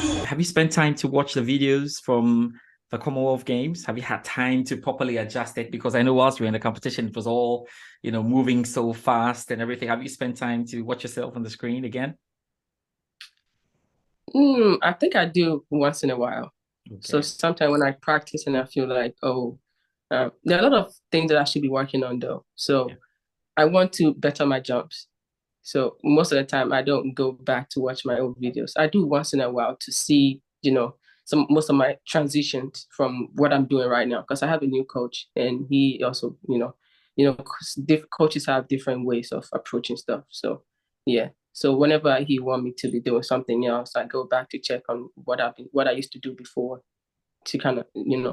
Have you spent time to watch the videos from the Commonwealth Games? Have you had time to properly adjust it? Because I know whilst we were in the competition, it was all, moving so fast and everything. Have you spent time to watch yourself on the screen again? I think I do once in a while. So Okay. sometimes when I practice and I feel like, there are a lot of things that I should be working on though. Yeah. So I want to better my jumps. So most of the time I don't go back to watch my old videos. I do once in a while to see, some most of my transitions from what I'm doing right now. Because I have a new coach and he also, coaches have different ways of approaching stuff. So yeah. So whenever he want me to be doing something else, I go back to check on what I used to do before to kind of,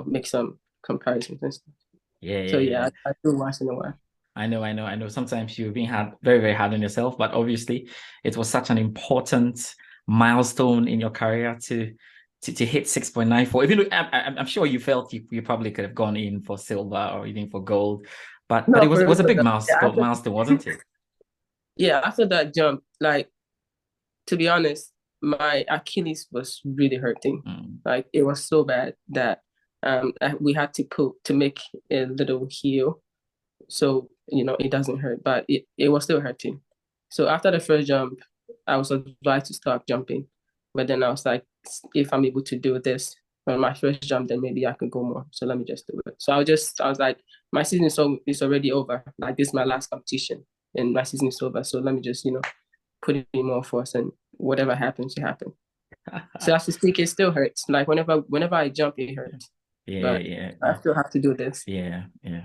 make some comparisons and stuff. Yeah, So yeah, yeah. yeah, I do once in a while. I know. Sometimes you're being hard, very, very hard on yourself, but obviously it was such an important milestone in your career to hit 6.94. Even though I'm sure you felt you probably could have gone in for silver or even for gold, but No, it was for it real, was a big yeah, milestone, wasn't it? after that jump, like to be honest, my Achilles was really hurting. Mm. Like it was so bad that we had to put to make a little heel so it doesn't hurt, but it was still hurting. So after the first jump, I was advised to stop jumping, but then I was like, if I'm able to do this on my first jump, then maybe I can go more. So let me just do it. So I was like, my season is already over. Like this is my last competition, and my season is over. So let me just put in more force, and whatever happens, it happens. So as to speak, it still hurts. Like whenever I jump, it hurts. Yeah, But yeah, I still have to do this. yeah.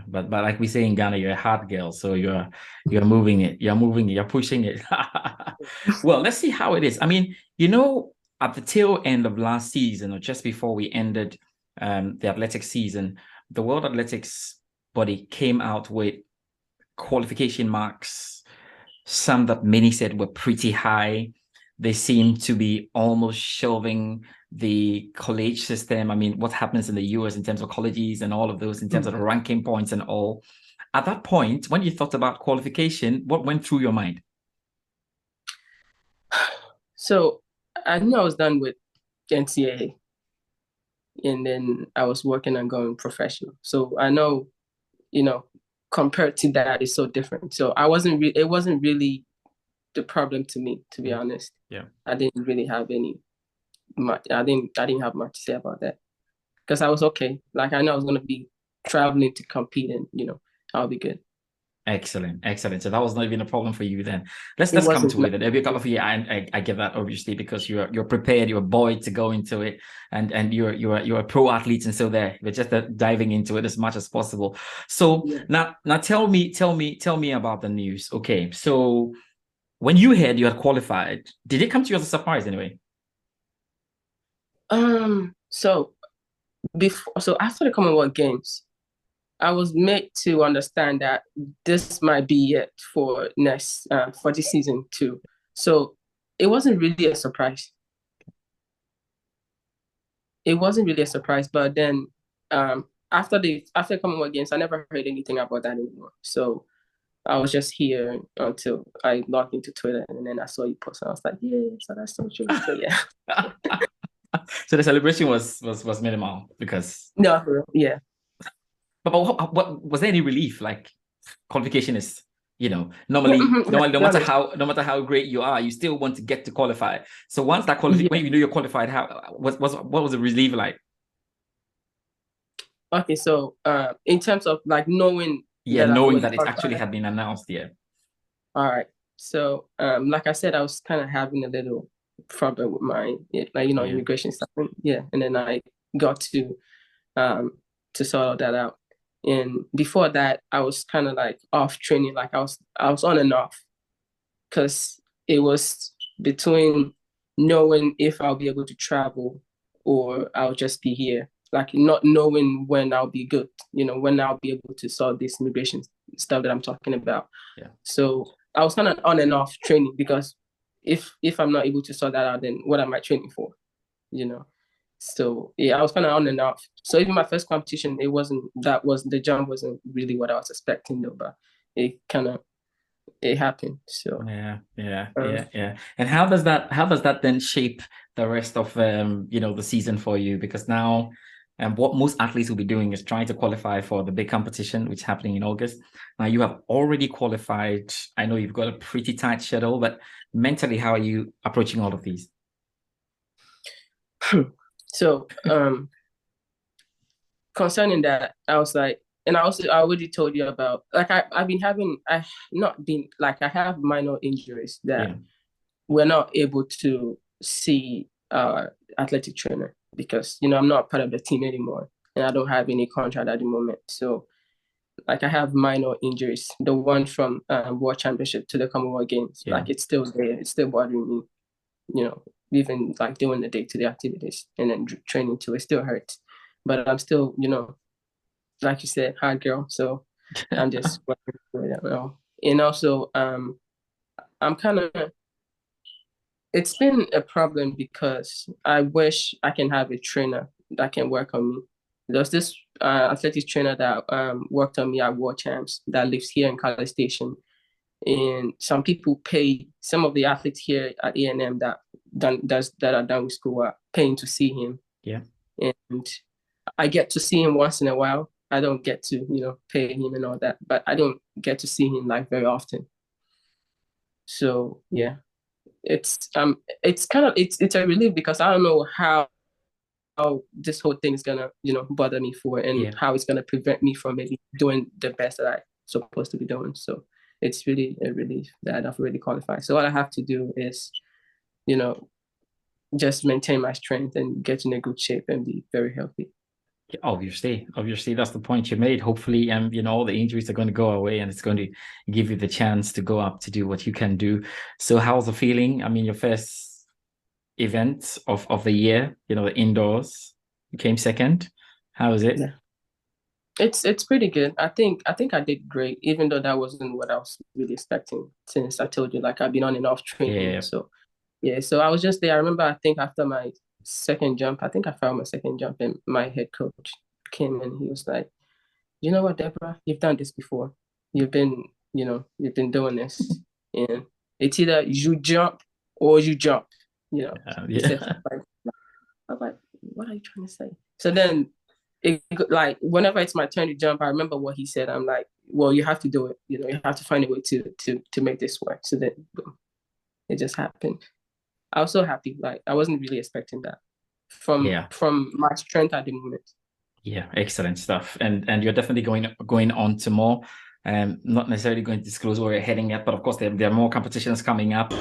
But like we say in Ghana, you're a hard girl, so you're moving it, you're pushing it. Well, let's see how it is. I mean, at the tail end of last season, or just before we ended the athletic season, the World Athletics body came out with qualification marks, some that many said were pretty high. They seem to be almost shelving the college system. I mean, what happens in the US in terms of colleges and all of those, in terms of the ranking points and all. At that point, when you thought about qualification, what went through your mind? So I knew I was done with NCAA, and then I was working on going professional. So I know, you know, compared to that, it's so different. So it wasn't really the problem to me, to be honest. Yeah. I didn't really have any much. I didn't have much to say about that because I was okay. Like I know I was gonna be traveling to compete, and I'll be good. Excellent, excellent. So that was not even a problem for you then. Let's It let's come wasn't. to it. There'll be a couple of you. I get that obviously because you're prepared, you're buoyed to go into it, and you're a pro athlete, and so there we're just diving into it as much as possible. So Yeah. now tell me about the news. Okay, so when you heard you had qualified, did it come to you as a surprise anyway? So so after the Commonwealth Games, I was made to understand that this might be it for next for this season too. So it wasn't really a surprise. It wasn't really a surprise, but then after Commonwealth Games, I never heard anything about that anymore. So I was just here until I logged into Twitter, and then I saw you post, and I was like, yeah, so that's so true. So yeah, So the celebration was minimal because no, for real, yeah, but what was there any relief? Like qualification is, yeah, yeah, normally to be honest, no matter how great you are, you still want to get to qualify. So once that qualify yeah. when you know you're qualified, how what was the relief like? Okay, so in terms of like knowing Yeah, that I knowing was that it actually qualified, had been announced, yeah. all right. So like I said, I was kind of having a little problem with my like Yeah. immigration stuff, yeah, and then I got um to sort all that out. And before that, I was kind of like off training, like I was on and off because it was between knowing if I'll be able to travel or I'll just be here, like not knowing when I'll be good, when I'll be able to solve this immigration stuff that I'm talking about. Yeah. So I was kind of on and off training because if I'm not able to sort that out, then what am I training for? You know. So yeah, I was kind of on and off. So even my first competition, it wasn't that was the jump wasn't really what I was expecting though, but it kind of it happened. So um, yeah. And how does that then shape the rest of the season for you? Because now what most athletes will be doing is trying to qualify for the big competition, which is happening in August. Now you have already qualified. I know you've got a pretty tight schedule, but mentally, how are you approaching all of these? so concerning that, I was like, and I already told you about, like, I've been having, I not been like, I have minor injuries that Yeah, we're not able to see our athletic trainer because, I'm not part of the team anymore and I don't have any contract at the moment. So, like, I have minor injuries. The one from World Championship to the Commonwealth Games, yeah. like, it's still there. It's still bothering me, even like doing the day-to-day activities and then training too. It still hurts. But I'm still, like you said, hard girl. So I'm just working through it now. And also, I'm kind of, it's been a problem because I wish I can have a trainer that can work on me. There's this athletics trainer that worked on me at World Champs that lives here in College Station. And some people pay, some of the athletes here at A&M that are done with school are paying to see him. Yeah. And I get to see him once in a while. I don't get to, pay him and all that, but I don't get to see him like very often. So yeah, it's kind of it's a relief because I don't know how this whole thing is gonna, bother me for and Yeah. how it's gonna prevent me from maybe doing the best that I supposed to be doing. So it's really a relief that I've already qualified. So all I have to do is, you know, just maintain my strength and get in a good shape and be very healthy. Obviously, that's the point you made. Hopefully, all the injuries are going to go away, and it's going to give you the chance to go up to do what you can do. So, how's the feeling? I mean, your first event of the year, the indoors, you came second. How is it? Yeah. It's pretty good. I think I did great, even though that wasn't what I was really expecting. Since I told you, like, I've been on and off training, Yeah, so yeah. So I was just there. I remember, I think after my second jump, I think I found my second jump, and my head coach came and he was like, "You know what, Deborah? You've done this before. You've been doing this, and it's either you jump or you jump." He said yeah, stuff like, I'm like, "What are you trying to say?" So then like whenever it's my turn to jump, I remember what he said. I'm like, well, you have to do it. You have to find a way to make this work. So then boom, it just happened. I was so happy. Like, I wasn't really expecting that from yeah. from my strength at the moment. Yeah, excellent stuff. And you're definitely going on to more. Not necessarily going to disclose where you're heading at, but of course there are more competitions coming up.